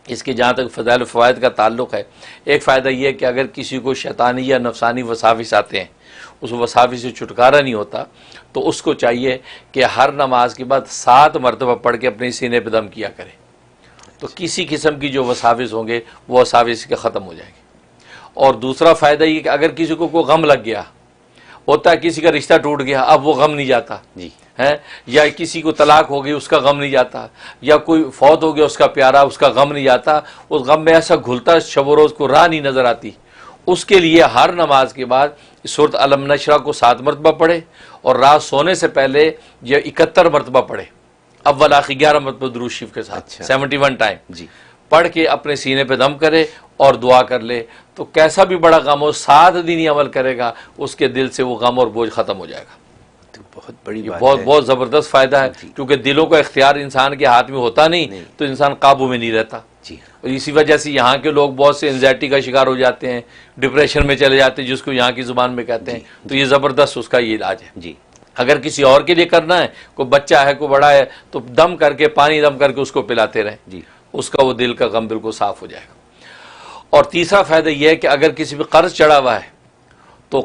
اس کے جہاں تک فضائل و فوائد کا تعلق ہے، ایک فائدہ یہ ہے کہ اگر کسی کو شیطانی یا نفسانی وساوس آتے ہیں، اس وساوس سے چھٹکارا نہیں ہوتا، تو اس کو چاہیے کہ ہر نماز کے بعد 7 مرتبہ پڑھ کے اپنے سینے پہ دم کیا کرے، تو کسی قسم کی جو وساوس ہوں گے وہ وساوس کے ختم ہو جائیں گے۔ اور دوسرا فائدہ یہ کہ اگر کسی کو کوئی غم لگ گیا، ہوتا ہے کسی کا رشتہ ٹوٹ گیا، اب وہ غم نہیں جاتا ہے، یا کسی کو طلاق ہو گئی اس کا غم نہیں جاتا، یا کوئی فوت ہو گیا اس کا پیارا، اس کا غم نہیں جاتا، اس غم میں ایسا گھلتا شب و روز کو راہ نہیں نظر آتی، اس کے لیے ہر نماز کے بعد سورۃ الم نشرح کو 7 مرتبہ پڑھے، اور رات سونے سے پہلے یہ 71 مرتبہ پڑھے، اول آخر 11 مرتبہ درود شریف کے ساتھ 71 ٹائم پڑھ کے اپنے سینے پہ دم کرے اور دعا کر لے، تو کیسا بھی بڑا غم ہو 7 دن ہی عمل کرے گا، اس کے دل سے وہ غم اور بوجھ ختم ہو جائے گا۔ بہت بڑی بات ہے، بہت زبردست فائدہ ہے، کیونکہ دلوں کا اختیار انسان کے ہاتھ میں ہوتا نہیں تو انسان قابو میں نہیں رہتا، اور اسی وجہ سے یہاں کے لوگ بہت سے انزائٹی کا شکار ہو جاتے ہیں، ڈپریشن میں چلے جاتے ہیں، جس کو یہاں کی زبان میں کہتے ہیں، تو یہ زبردست اس کا یہ علاج ہے۔ اگر کسی اور کے لیے کرنا ہے، کوئی بچہ ہے کوئی بڑا ہے، تو دم کر کے پانی دم کر کے اس کو پلاتے رہیں، اس کا وہ دل کا غم بالکل صاف ہو جائے گا۔ اور تیسرا فائدہ یہ ہے کہ اگر کسی پہ قرض چڑھا ہوا ہے تو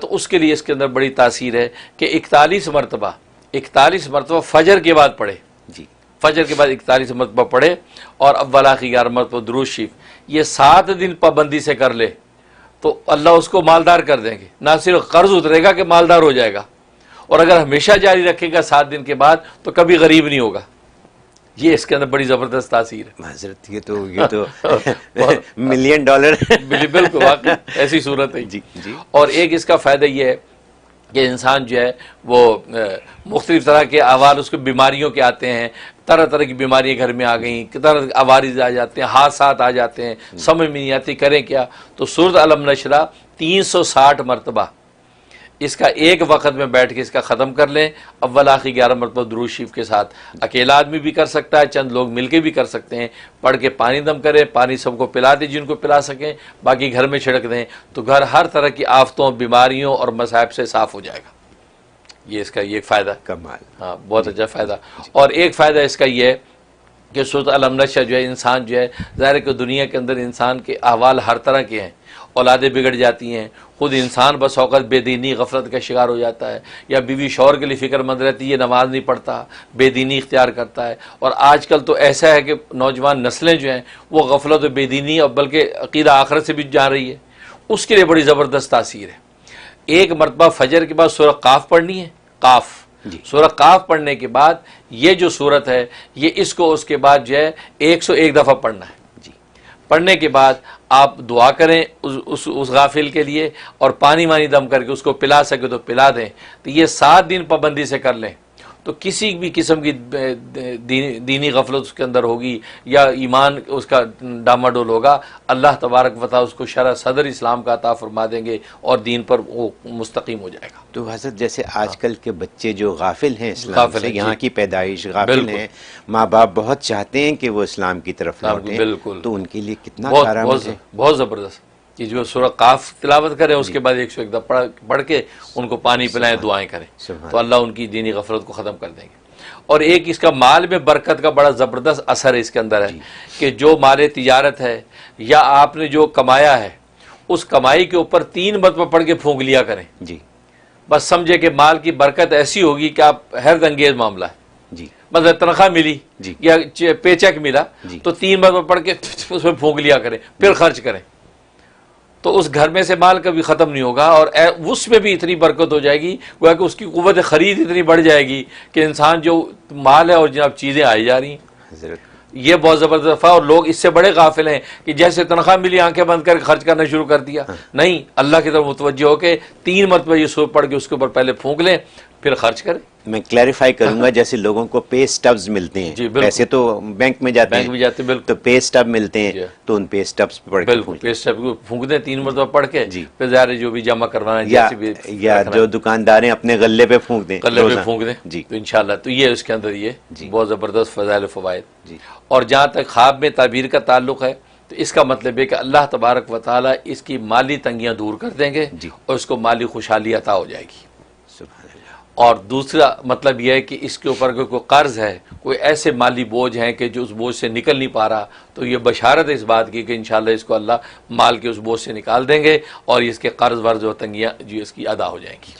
اس کے لیے اس کے اندر بڑی تاثیر ہے کہ 41 مرتبہ فجر کے بعد پڑھے، فجر کے بعد 41 مرتبہ پڑھے، اور اول آخر 11 مرتبہ درود شریف، یہ 7 دن پابندی سے کر لے تو اللہ اس کو مالدار کر دیں گے، نہ صرف قرض اترے گا کہ مالدار ہو جائے گا، اور اگر ہمیشہ جاری رکھے گا 7 دن کے بعد تو کبھی غریب نہیں ہوگا۔ یہ اس کے اندر بڑی زبردست تاثیر ہے حضرت، یہ تو ملین ڈالر بالکل واقعی ایسی صورت ہے۔ اور ایک اس کا فائدہ یہ ہے کہ انسان جو ہے وہ مختلف طرح کے احوال، اس کو بیماریوں کے آتے ہیں، طرح طرح کی بیماریاں گھر میں آ گئیں، طرح عوارض آ جاتے ہیں، حادثات آ جاتے ہیں، سمجھ میں نہیں آتی کریں کیا، تو سورۃ الم نشرح 360 مرتبہ اس کا ایک وقت میں بیٹھ کے اس کا ختم کر لیں، اول آخر 11 مرتبہ درود شریف کے ساتھ۔ اکیلا آدمی بھی کر سکتا ہے، چند لوگ مل کے بھی کر سکتے ہیں، پڑھ کے پانی دم کریں، پانی سب کو پلا دیں جن کو پلا سکیں، باقی گھر میں چھڑک دیں، تو گھر ہر طرح کی آفتوں، بیماریوں اور مصائب سے صاف ہو جائے گا۔ یہ اس کا یہ فائدہ، کمال، ہاں بہت اچھا فائدہ۔ اور ایک فائدہ اس کا یہ ہے کہ سورۃ الم نشرح جو ہے، انسان جو ہے ظاہر ہے کہ دنیا کے اندر انسان کے احوال ہر طرح کے ہیں، اولادیں بگڑ جاتی ہیں، خود انسان بس اوقات بے دینی غفلت کا شکار ہو جاتا ہے، یا بیوی شوہر کے لیے فکر مند رہتی ہے، یہ نماز نہیں پڑھتا، بے دینی اختیار کرتا ہے، اور آج کل تو ایسا ہے کہ نوجوان نسلیں جو ہیں وہ غفلت و بے دینی اور بلکہ عقیدہ آخرت سے بھی جا رہی ہے، اس کے لیے بڑی زبردست تاثیر ہے۔ ایک مرتبہ فجر کے بعد سورہ قاف پڑھنی ہے، قاف سورہ قاف پڑھنے کے بعد یہ جو سورت ہے، یہ اس کو اس کے بعد جو ہے 101 دفعہ پڑھنا ہے۔ پڑھنے کے بعد آپ دعا کریں اس غافل کے لیے، اور پانی وانی دم کر کے اس کو پلا سکے تو پلا دیں، تو یہ 7 دن پابندی سے کر لیں، تو کسی بھی قسم کی دینی غفلت اس کے اندر ہوگی یا ایمان اس کا ڈاماڈول ہوگا، اللہ تبارک و تعالیٰ اس کو شرح صدر اسلام کا عطا فرما دیں گے اور دین پر وہ مستقیم ہو جائے گا۔ تو حضرت جیسے آج کل کے بچے جو غافل ہیں اسلام سے، یہاں کی پیدائش غافل ہیں، ماں باپ بہت چاہتے ہیں کہ وہ اسلام کی طرف لوٹیں، تو ان کے لیے کتنا کارآمد ہے، بہت زبردست کہ جو سورہ قاف تلاوت کریں، اس کے بعد 101 دفعہ پڑھ کے ان کو پانی پلائیں، دعائیں کریں، تو اللہ ان کی دینی غفلت کو ختم کر دیں گے۔ اور ایک اس کا مال میں برکت کا بڑا زبردست اثر اس کے اندر ہے کہ جو مال تجارت ہے یا آپ نے جو کمایا ہے، اس کمائی کے اوپر 3 مرتبہ پڑھ کے پھونک لیا کریں، بس سمجھے کہ مال کی برکت ایسی ہوگی کہ آپ حیرت انگیز معاملہ ہے، مطلب تنخواہ ملی یا پے چیک ملا تو 3 مرتبہ پڑھ کے اس میں پھونک لیا کریں، پھر خرچ کریں، تو اس گھر میں سے مال کبھی ختم نہیں ہوگا، اور اس میں بھی اتنی برکت ہو جائے گی گویا کہ اس کی قوت خرید اتنی بڑھ جائے گی کہ انسان جو مال ہے اور جناب چیزیں آئی جا رہی ہیں، یہ بہت زبردست ہے۔ اور لوگ اس سے بڑے غافل ہیں کہ جیسے تنخواہ ملی آنکھیں بند کر کے خرچ کرنا شروع کر دیا، نہیں، اللہ کی طرف متوجہ ہو کے 3 مرتبہ یہ سورہ پڑھ کے اس کے اوپر پہلے پھونک لیں پھر خرچ کریں۔ میں کلیریفائی کروں گا، جیسے لوگوں کو پے سٹبز ملتے ہیں، پیسے تو بینک میں جاتے ہیں، تو پے سٹب ملتے ہیں، تو ان پے سٹبز پہ پڑھ کے پے سٹب کو پھونک دیں 3 مرتبہ پڑھ کے، پھر ظاہر جو بھی جمع کروانا ہے، یا جو دکاندار ہیں اپنے غلے پہ پھونک دیں، غلے پہ پھونک دیں، تو انشاءاللہ تو یہ اس کے اندر یہ بہت زبردست فضائل و فوائد۔ اور جہاں تک خواب میں تعبیر کا تعلق ہے تو اس کا مطلب ہے کہ اللہ تبارک و تعالیٰ اس کی مالی تنگیاں دور کر دیں گے اور اس کو مالی خوشحالی عطا ہو جائے گی، اور دوسرا مطلب یہ ہے کہ اس کے اوپر کوئی قرض ہے، کوئی ایسے مالی بوجھ ہیں کہ جو اس بوجھ سے نکل نہیں پا رہا، تو یہ بشارت ہے اس بات کی کہ انشاءاللہ اس کو اللہ مال کے اس بوجھ سے نکال دیں گے اور اس کے قرض ورض و تنگیاں جو اس کی ادا ہو جائیں گی۔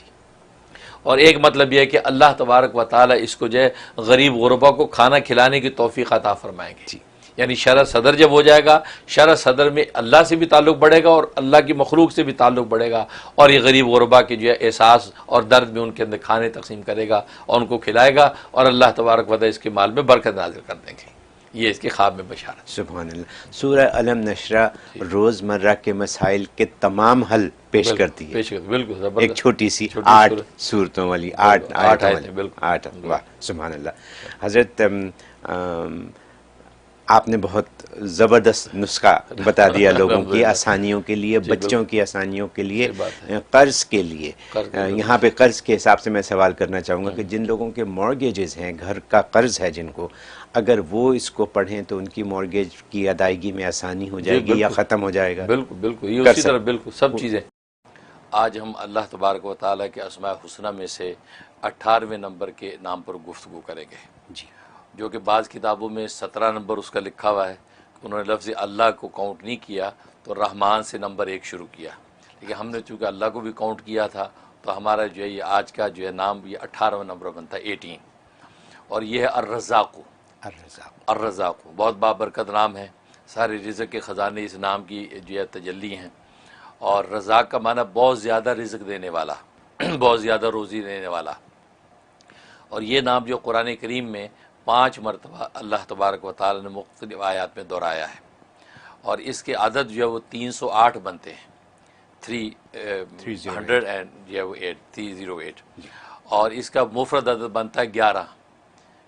اور ایک مطلب یہ ہے کہ اللہ تبارک و تعالی اس کو جو ہے غریب غربا کو کھانا کھلانے کی توفیق عطا فرمائیں گے، یعنی شرح صدر جب ہو جائے گا، شرح صدر میں اللہ سے بھی تعلق بڑھے گا اور اللہ کی مخلوق سے بھی تعلق بڑھے گا، اور یہ غریب غربا کے جو ہے احساس اور درد میں ان کے اندر کھانے تقسیم کرے گا اور ان کو کھلائے گا، اور اللہ تبارک و تعالی اس کے مال میں برکت نازل کر دیں گے۔ یہ اس کے خواب میں بشارت۔ سبحان اللہ۔ سورہ علم نشرہ روزمرہ کے مسائل کے تمام حل پیش کرتی ہے، پیش کرتی، بالکل زبردست، ایک چھوٹی سی 8 صورتوں والی، 8 آیتوں والی، بالکل 8۔ واہ سبحان اللہ۔ حضرت آپ نے بہت زبردست نسخہ بتا دیا لوگوں کی آسانیوں کے لیے، بچوں کی آسانیوں کے لیے، قرض کے لیے۔ یہاں پہ قرض کے حساب سے میں سوال کرنا چاہوں گا کہ جن لوگوں کے مورگیجز ہیں، گھر کا قرض ہے جن کو، اگر وہ اس کو پڑھیں تو ان کی مورگیج کی ادائیگی میں آسانی ہو جائے گی یا ختم ہو جائے گا؟ بالکل بالکل، یہ اسی طرح بالکل سب چیزیں۔ آج ہم اللہ تبارک و تعالیٰ کے اسماء الحسنی میں سے 18ویں نمبر کے نام پر گفتگو کریں گے، جی، جو کہ بعض کتابوں میں 17 نمبر اس کا لکھا ہوا ہے، انہوں نے لفظ اللہ کو کاؤنٹ نہیں کیا تو رحمان سے نمبر 1 شروع کیا، لیکن ہم نے چونکہ اللہ کو بھی کاؤنٹ کیا تھا تو ہمارا جو ہے یہ آج کا جو ہے نام یہ 18واں نمبر بنتا ہے، 18، اور یہ ہے الرزاق۔ الرزاق بہت بابرکت نام ہے، سارے رزق کے خزانے اس نام کی جو ہے تجلی ہیں، اور رزاق کا معنی بہت زیادہ رزق دینے والا، بہت زیادہ روزی دینے والا۔ اور یہ نام جو قرآن کریم میں 5 مرتبہ اللہ تبارک و تعالی نے مختلف آیات میں دہرایا ہے، اور اس کے عدد جو ہے وہ 308 بنتے ہیں، 308، اور اس کا مفرد عدد بنتا ہے 11،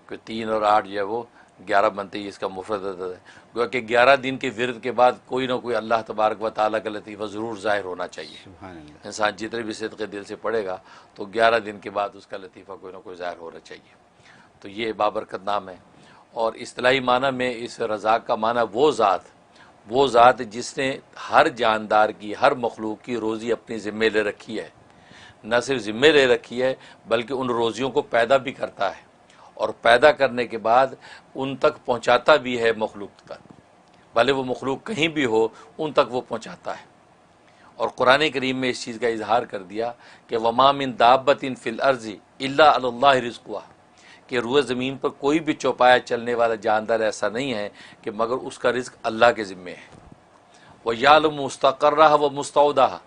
کہ 3 اور 8 جو ہے وہ 11 بنتے ہی اس کا مفرد عدد ہے، گویا کہ 11 دن کے ورد کے بعد کوئی نہ کوئی اللہ تبارک و تعالیٰ کا لطیفہ ضرور ظاہر ہونا چاہیے۔ انسان جتنے بھی صدقے دل سے پڑھے گا تو 11 دن کے بعد اس کا لطیفہ کوئی نہ کوئی ظاہر ہونا چاہیے۔ تو یہ بابرکت نام ہے، اور اصطلاحی معنی میں اس رزاق کا معنی وہ ذات جس نے ہر جاندار کی، ہر مخلوق کی روزی اپنی ذمہ لے رکھی ہے، نہ صرف ذمہ لے رکھی ہے بلکہ ان روزیوں کو پیدا بھی کرتا ہے، اور پیدا کرنے کے بعد ان تک پہنچاتا بھی ہے مخلوق تک، بھلے وہ مخلوق کہیں بھی ہو ان تک وہ پہنچاتا ہے۔ اور قرآن کریم میں اس چیز کا اظہار کر دیا کہ وما من دابۃ فی الارض الا علی اللہ رزقها، کہ روئے زمین پر کوئی بھی چوپایا چلنے والا جاندار ایسا نہیں ہے کہ مگر اس کا رزق اللہ کے ذمے ہے۔ وَيَعْلَمُ مُسْتَقَرَّهَا وَمُسْتَوْدَعَهَا،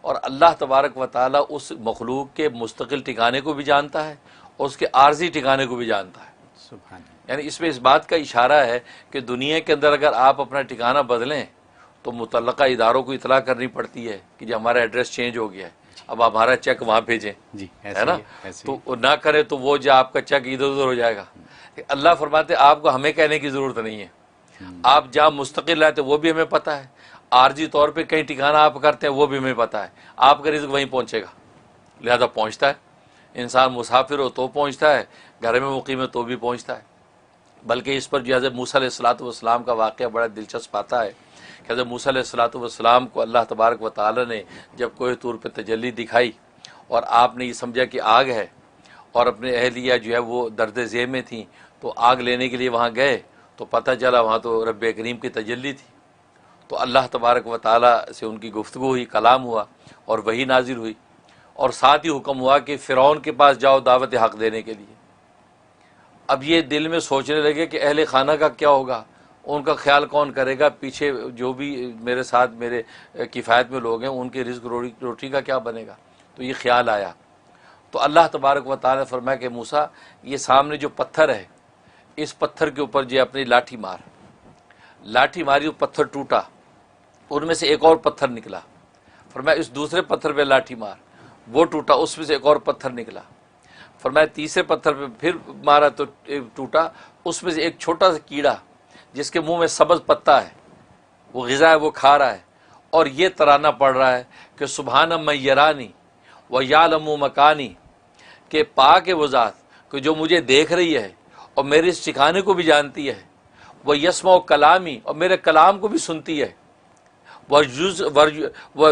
اور اللہ تبارک و تعالیٰ اس مخلوق کے مستقل ٹھکانے کو بھی جانتا ہے اور اس کے عارضی ٹھکانے کو بھی جانتا ہے۔ سبحان اللہ۔ یعنی اس میں اس بات کا اشارہ ہے کہ دنیا کے اندر اگر آپ اپنا ٹھکانہ بدلیں تو متعلقہ اداروں کو اطلاع کرنی پڑتی ہے کہ جو ہمارا ایڈریس چینج ہو گیا ہے، اب ہمارا چیک وہاں بھیجیں، ہے نا؟ تو نہ کرے تو وہ جو آپ کا چیک ادھر ادھر ہو جائے گا۔ اللہ فرماتے آپ کو ہمیں کہنے کی ضرورت نہیں ہے، آپ جہاں مستقل رہتے وہ بھی ہمیں پتہ ہے، عارضی طور پہ کہیں ٹھکانہ آپ کرتے ہیں وہ بھی ہمیں پتہ ہے، آپ کا رزق وہیں پہنچے گا، لہذا پہنچتا ہے۔ انسان مسافر ہو تو پہنچتا ہے، گھر میں مقیم ہے تو بھی پہنچتا ہے۔ بلکہ اس پر جو حضرت موسیٰ علیہ السلام کا واقعہ بڑا دلچسپ آتا ہے کہ حضرت موسیٰ علیہ السلام کو اللہ تبارک و تعالی نے جب کوہ طور پہ تجلی دکھائی اور آپ نے یہ سمجھا کہ آگ ہے، اور اپنے اہلیہ جو ہے وہ درد ذیل میں تھیں، تو آگ لینے کے لیے وہاں گئے تو پتہ چلا وہاں تو رب کریم کی تجلی تھی، تو اللہ تبارک و تعالی سے ان کی گفتگو ہوئی، کلام ہوا اور وحی نازل ہوئی، اور ساتھ ہی حکم ہوا کہ فرعون کے پاس جاؤ دعوت حق دینے کے لیے۔ اب یہ دل میں سوچنے لگے کہ اہل خانہ کا کیا ہوگا، ان کا خیال کون کرے گا، پیچھے جو بھی میرے ساتھ میرے کفایت میں لوگ ہیں ان کے رزق روٹی کا کیا بنے گا۔ تو یہ خیال آیا تو اللہ تبارک و تعالی نے فرمایا کہ موسیٰ یہ سامنے جو پتھر ہے اس پتھر کے اوپر جو اپنی لاٹھی مار، لاٹھی ماری، وہ پتھر ٹوٹا، ان میں سے ایک اور پتھر نکلا، فرمایا اس دوسرے پتھر پہ لاٹھی مار، وہ ٹوٹا، اس میں سے ایک اور پتھر نکلا، فرمایا تیسرے پتھر پہ پھر مارا تو ٹوٹا، اس میں سے ایک چھوٹا سا کیڑا جس کے منہ میں سبز پتا ہے، وہ غذا ہے وہ کھا رہا ہے، اور یہ ترانہ پڑھ رہا ہے کہ سبحان من یرانی ویعلم مکانی، کہ پاک ہے وہ ذات کہ جو مجھے دیکھ رہی ہے اور میرے اس ٹھکانے کو بھی جانتی ہے، وہ یسمع کلامی، اور میرے کلام کو بھی سنتی ہے،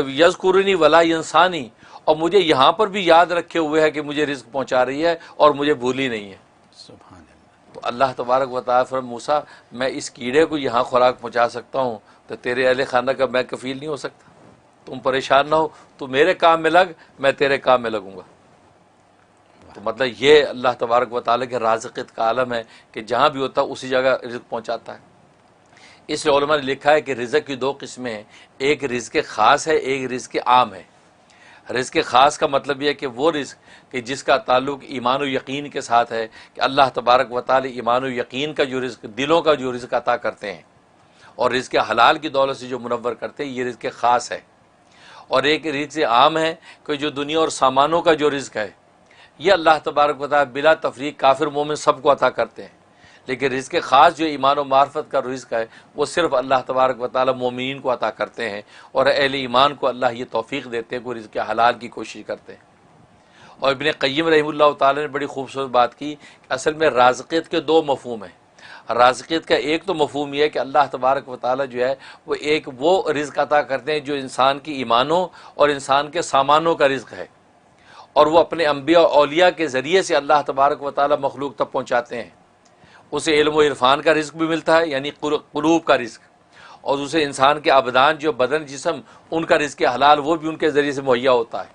یذکرنی ولا ینسانی، اور مجھے یہاں پر بھی یاد رکھے ہوئے ہے کہ مجھے رزق پہنچا رہی ہے اور مجھے بھولی نہیں ہے۔ سبحان اللہ۔ تو اللہ تبارک و تعالیٰ فرمایا موسیٰ میں اس کیڑے کو یہاں خوراک پہنچا سکتا ہوں تو تیرے اہل خانہ کا میں کفیل نہیں ہو سکتا؟ تم پریشان نہ ہو، تو میرے کام میں لگ، میں تیرے کام میں لگوں گا۔ تو مطلب یہ اللہ تبارک و تعالیٰ کے رازقیت کا عالم ہے کہ جہاں بھی ہوتا ہے اسی جگہ رزق پہنچاتا ہے۔ اس لیے علماء نے لکھا ہے کہ رزق کی دو قسمیں ہیں، ایک رزق خاص ہے، ایک رزق عام ہے۔ رزق خاص کا مطلب یہ ہے کہ وہ رزق کہ جس کا تعلق ایمان و یقین کے ساتھ ہے، کہ اللہ تبارک و تعالی ایمان و یقین کا جو رزق، دلوں کا جو رزق عطا کرتے ہیں اور رزق حلال کی دولت سے جو منور کرتے ہیں، یہ رزق خاص ہے۔ اور ایک رزق عام ہے کہ جو دنیا اور سامانوں کا جو رزق ہے، یہ اللہ تبارک و تعالی بلا تفریق کافر مومن سب کو عطا کرتے ہیں، لیکن رزق خاص جو ایمان و معرفت کا رزق ہے وہ صرف اللہ تبارک و تعالی مومنین کو عطا کرتے ہیں، اور اہل ایمان کو اللہ یہ توفیق دیتے ہیں کہ وہ رزق حلال کی کوشش کرتے ہیں۔ اور ابن قیم رحمہ اللہ تعالی نے بڑی خوبصورت بات کی کہ اصل میں رازقیت کے دو مفہوم ہیں۔ رازقیت کا ایک تو مفہوم یہ ہے کہ اللہ تبارک و تعالی جو ہے وہ رزق عطا کرتے ہیں جو انسان کی ایمانوں اور انسان کے سامانوں کا رزق ہے، اور وہ اپنے انبیاء اور اولیاء کے ذریعے سے اللہ تبارک و تعالی مخلوق تک پہنچاتے ہیں۔ اسے علم و عرفان کا رزق بھی ملتا ہے، یعنی قلوب کا رزق، اور اسے انسان کے ابدان جو بدن جسم ان کا رزق حلال وہ بھی ان کے ذریعے سے مہیا ہوتا ہے۔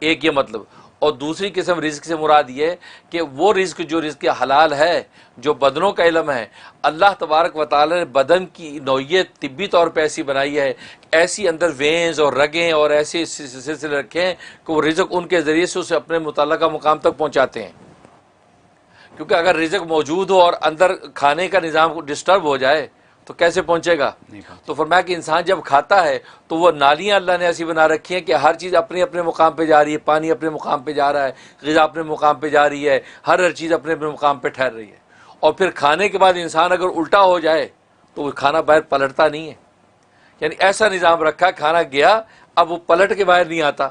ایک یہ مطلب۔ اور دوسری قسم رزق سے مراد یہ کہ وہ رزق جو رزق حلال ہے، جو بدنوں کا علم ہے، اللہ تبارک و تعالی نے بدن کی نوعیت طبی طور پہ ایسی بنائی ہے، ایسی اندر وینز اور رگیں اور ایسے سلسلے رکھے ہیں کہ وہ رزق ان کے ذریعے سے اسے اپنے متعلقہ مقام تک پہنچاتے ہیں۔ کیونکہ اگر رزق موجود ہو اور اندر کھانے کا نظام ڈسٹرب ہو جائے تو کیسے پہنچے گا؟ تو فرمایا کہ انسان جب کھاتا ہے تو وہ نالیاں اللہ نے ایسی بنا رکھی ہیں کہ ہر چیز اپنے اپنے مقام پہ جا رہی ہے، پانی اپنے مقام پہ جا رہا ہے، غذا اپنے مقام پہ جا رہی ہے، ہر چیز اپنے اپنے مقام پہ ٹھہر رہی ہے۔ اور پھر کھانے کے بعد انسان اگر الٹا ہو جائے تو وہ کھانا باہر پلٹتا نہیں ہے، یعنی ایسا نظام رکھا کھانا گیا اب وہ پلٹ کے باہر نہیں آتا۔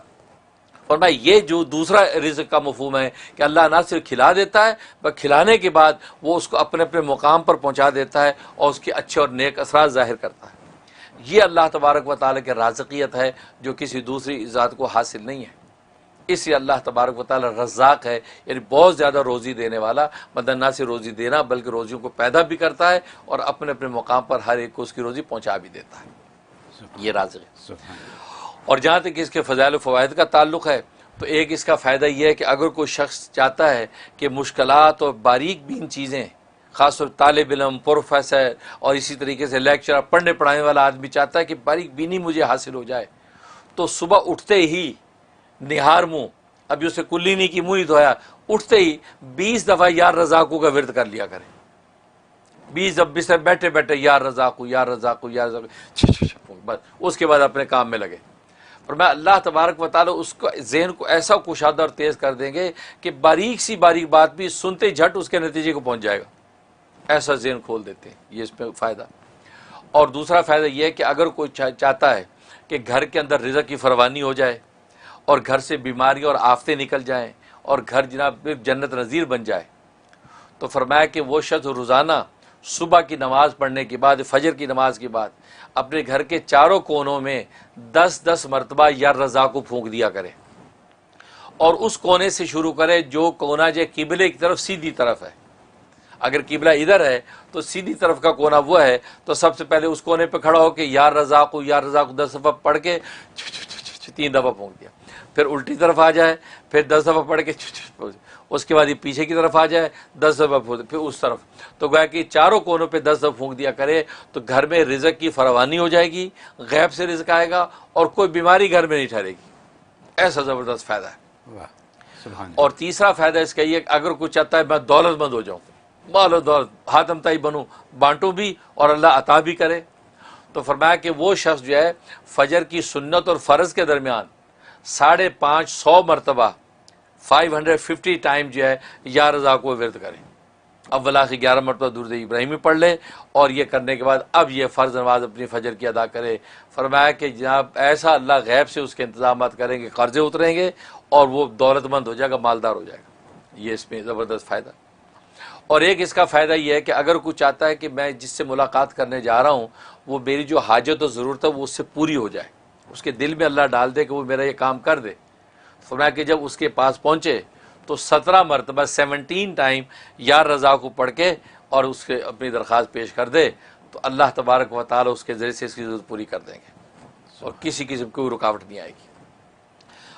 اور میں یہ جو دوسرا رزق کا مفہوم ہے کہ اللہ نہ صرف کھلا دیتا ہے بلکہ کھلانے کے بعد وہ اس کو اپنے اپنے مقام پر پہنچا دیتا ہے اور اس کے اچھے اور نیک اثرات ظاہر کرتا ہے۔ یہ اللہ تبارک و تعالیٰ کی رازقیت ہے جو کسی دوسری ذات کو حاصل نہیں ہے۔ اس لیے اللہ تبارک و تعالیٰ رزاق ہے، یعنی بہت زیادہ روزی دینے والا، مطلب نہ صرف روزی دینا بلکہ روزیوں کو پیدا بھی کرتا ہے اور اپنے اپنے مقام پر ہر ایک کو اس کی روزی پہنچا بھی دیتا ہے۔ یہ رازق ہے۔ اور جہاں تک اس کے فضائل و فوائد کا تعلق ہے تو ایک اس کا فائدہ یہ ہے کہ اگر کوئی شخص چاہتا ہے کہ مشکلات اور باریک بین چیزیں، خاص طور طالب علم، پروفیسر اور اسی طریقے سے لیکچرر، پڑھنے پڑھانے والا آدمی چاہتا ہے کہ باریک بینی مجھے حاصل ہو جائے، تو صبح اٹھتے ہی نہار منہ، ابھی اسے کلی نہیں کی، منہ نہیں دھویا، اٹھتے ہی 20 دفعہ یا رزاقو کا ورد کر لیا کرے۔ 20 دفعہ بستر بیٹھے بیٹھے یا رزاقو یا رزاقو یا رزاقو، بس اس کے بعد اپنے کام میں لگے۔ اور میں اللہ تبارک و تعالی اس کو ذہن کو ایسا کشادہ اور تیز کر دیں گے کہ باریک سی باریک بات بھی سنتے جھٹ اس کے نتیجے کو پہنچ جائے گا، ایسا ذہن کھول دیتے ہیں۔ یہ اس پہ فائدہ۔ اور دوسرا فائدہ یہ ہے کہ اگر کوئی چاہتا ہے کہ گھر کے اندر رزق کی فراوانی ہو جائے اور گھر سے بیماریاں اور آفتیں نکل جائیں اور گھر جناب جنت نظیر بن جائے، تو فرمایا کہ وہ شخص روزانہ صبح کی نماز پڑھنے کے بعد، فجر کی نماز کے بعد اپنے گھر کے چاروں کونوں میں 10 مرتبہ یا رضا کو پھونک دیا کرے، اور اس کونے سے شروع کرے جو کونا جو قبلے کی طرف سیدھی طرف ہے۔ اگر قبلہ ادھر ہے تو سیدھی طرف کا کونا وہ ہے، تو سب سے پہلے اس کونے پہ کھڑا ہو کے یا رضا کو 10 دفعہ پڑھ کے 3 دفعہ پھونک دیا، پھر الٹی طرف آ جائے، پھر 10 دفعہ پڑھ کے، اس کے بعد یہ پیچھے کی طرف آ جائے 10 دفعہ، پھر اس طرف، تو گویا کہ چاروں کونوں پہ 10 دفعہ پھونک دیا کرے تو گھر میں رزق کی فراوانی ہو جائے گی، غیب سے رزق آئے گا اور کوئی بیماری گھر میں نہیں ٹھہرے گی۔ ایسا زبردست فائدہ ہے۔ اور تیسرا فائدہ اس کا یہ کہ اگر کوئی چاہتا ہے میں دولت مند ہو جاؤں، مال و دولت ہاتم تائی بنوں، بانٹوں بھی اور اللہ عطا بھی کرے، تو فرمایا کہ وہ شخص جو ہے فجر کی سنت اور فرض کے درمیان 550 مرتبہ 550 ٹائم جو ہے یا رضا کو ورد کریں، اول آخر 11 مرتبہ درود ابراہیمی پڑھ لے، اور یہ کرنے کے بعد اب یہ فرض نماز اپنی فجر کی ادا کرے۔ فرمایا کہ جناب ایسا اللہ غیب سے اس کے انتظامات کریں گے، قرضے اتریں گے اور وہ دولت مند ہو جائے گا، مالدار ہو جائے گا۔ یہ اس میں زبردست فائدہ۔ اور ایک اس کا فائدہ یہ ہے کہ اگر کوئی چاہتا ہے کہ میں جس سے ملاقات کرنے جا رہا ہوں وہ میری جو حاجت و ضرورت ہے وہ اس سے پوری ہو جائے، اس کے دل میں اللہ ڈال دے کہ وہ میرا یہ کام کر دے، فرمایا کہ جب اس کے پاس پہنچے تو 17 مرتبہ 17 ٹائم یا رضا کو پڑھ کے اور اس کے اپنی درخواست پیش کر دے تو اللہ تبارک و تعالی اس کے ذریعے سے اس کی ضرورت پوری کر دیں گے اور کسی قسم کی کوئی رکاوٹ نہیں آئے گی۔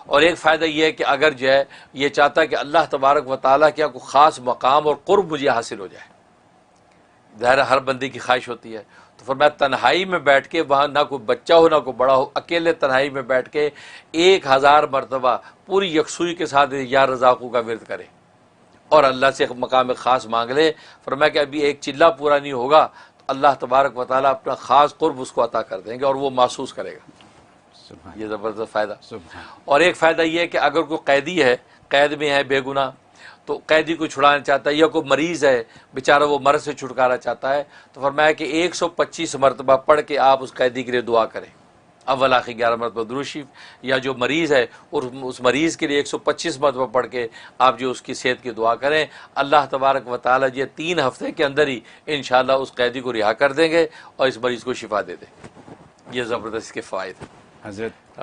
اور ایک فائدہ یہ ہے کہ اگر جو ہے یہ چاہتا ہے کہ اللہ تبارک و تعالیٰ کیا کوئی خاص مقام اور قرب مجھے حاصل ہو جائے، ظاہر ہر بندے کی خواہش ہوتی ہے، تو فرمایا تنہائی میں بیٹھ کے وہاں نہ کوئی بچہ ہو نہ کوئی بڑا ہو، اکیلے تنہائی میں بیٹھ کے 1000 مرتبہ پوری یکسوئی کے ساتھ یا رزاقو کا ورد کرے اور اللہ سے مقام خاص مانگ لے۔ فرمایا کہ ابھی ایک چلہ پورا نہیں ہوگا تو اللہ تبارک و تعالیٰ اپنا خاص قرب اس کو عطا کر دیں گے اور وہ محسوس کرے گا۔ یہ زبردست فائدہ۔ اور ایک فائدہ یہ ہے کہ اگر کوئی قیدی ہے، قید میں ہے بے گناہ، تو قیدی کو چھڑانا چاہتا ہے یا کوئی مریض ہے بیچارہ وہ مرض سے چھٹکارا چاہتا ہے تو فرمایا کہ 125 مرتبہ پڑھ کے آپ اس قیدی کے لیے دعا کریں، اول آخر 11 مرتبہ درود شریف، یا جو مریض ہے اور اس مریض کے لیے 125 مرتبہ پڑھ کے آپ جو اس کی صحت کی دعا کریں، اللہ تبارک و تعالیٰ یہ 3 ہفتے کے اندر ہی انشاءاللہ اس قیدی کو رہا کر دیں گے اور اس مریض کو شفا دے دیں۔ یہ زبردست کے فوائد حضرت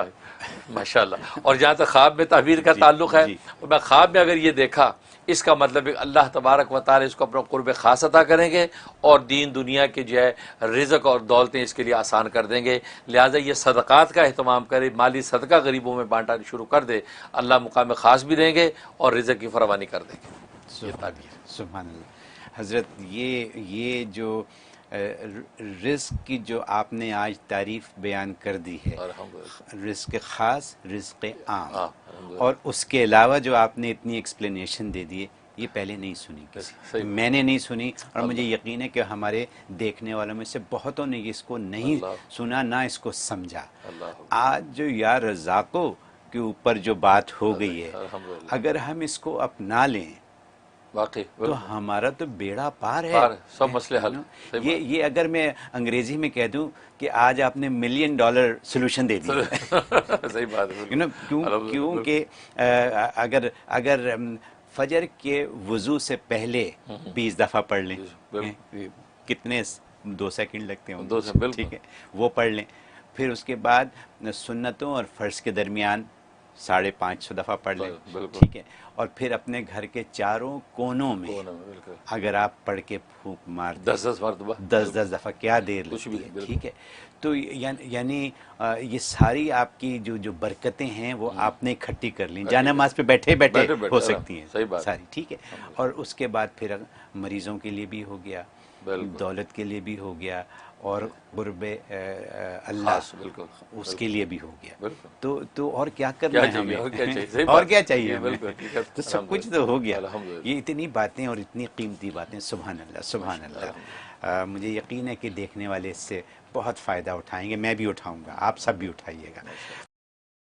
ماشاءاللہ۔ اور جہاں تک خواب میں تعبیر کا تعلق ہے، میں خواب میں اگر یہ دیکھا اس کا مطلب ہے کہ اللہ تبارک و تعالی اس کو اپنا قرب خاص عطا کریں گے اور دین دنیا کے جو ہے رزق اور دولتیں اس کے لیے آسان کر دیں گے، لہٰذا یہ صدقات کا اہتمام کرے، مالی صدقہ غریبوں میں بانٹنا شروع کر دے، اللہ مقام خاص بھی دیں گے اور رزق کی فراوانی کر دیں گے۔ یہ تعبیر۔ سبحان اللہ۔ حضرت یہ جو رزق کی جو آپ نے آج تعریف بیان کر دی ہے، رزق خاص، رزق عام، اور اس کے علاوہ جو آپ نے اتنی ایکسپلینیشن دے دی ہے، یہ پہلے نہیں سنی کسی، میں نے نہیں سنی، اور مجھے یقین ہے کہ ہمارے دیکھنے والوں میں سے بہتوں نے اس کو نہیں سنا نہ اس کو سمجھا۔ آج جو یا رزاقوں کے اوپر جو بات ہو گئی ہے، اگر ہم اس کو اپنا لیں واقعی تو ہمارا تو بیڑا پار ہے، سب مسئلے حل۔ یہ اگر میں انگریزی میں کہہ دوں کہ آج آپ نے $1 ملین سولوشن دے دیا۔ صحیح بات ہے۔ کیونکہ اگر فجر کے وضو سے پہلے 20 دفعہ پڑھ لیں، کتنے 2 سیکنڈ لگتے ہیں، 2 سیکنڈ، ٹھیک ہے، وہ پڑھ لیں، پھر اس کے بعد سنتوں اور فرض کے درمیان 550 دفعہ پڑھ لیں، ٹھیک ہے، اور پھر اپنے گھر کے چاروں کونوں میں اگر آپ پڑھ کے پھونک مار 10 مرتبہ، 10 دفعہ، کیا دیر لگتی ہے، ٹھیک ہے، تو یعنی یہ ساری آپ کی جو برکتیں ہیں وہ آپ نے اکٹھی کر لیں، جانماز پہ بیٹھے بیٹھے ہو سکتی ہیں ساری، ٹھیک ہے، اور اس کے بعد پھر مریضوں کے لیے بھی ہو گیا، دولت کے لیے بھی ہو گیا، اور قرب اللہ اس کے لیے بھی ہو گیا، تو اور کیا کرنا ہے ہمیں، اور کیا چاہیے ہمیں، تو سب کچھ تو ہو گیا۔ یہ اتنی باتیں اور اتنی قیمتی باتیں، سبحان اللہ سبحان اللہ۔ مجھے یقین ہے کہ دیکھنے والے اس سے بہت فائدہ اٹھائیں گے، میں بھی اٹھاؤں گا، آپ سب بھی اٹھائیے گا۔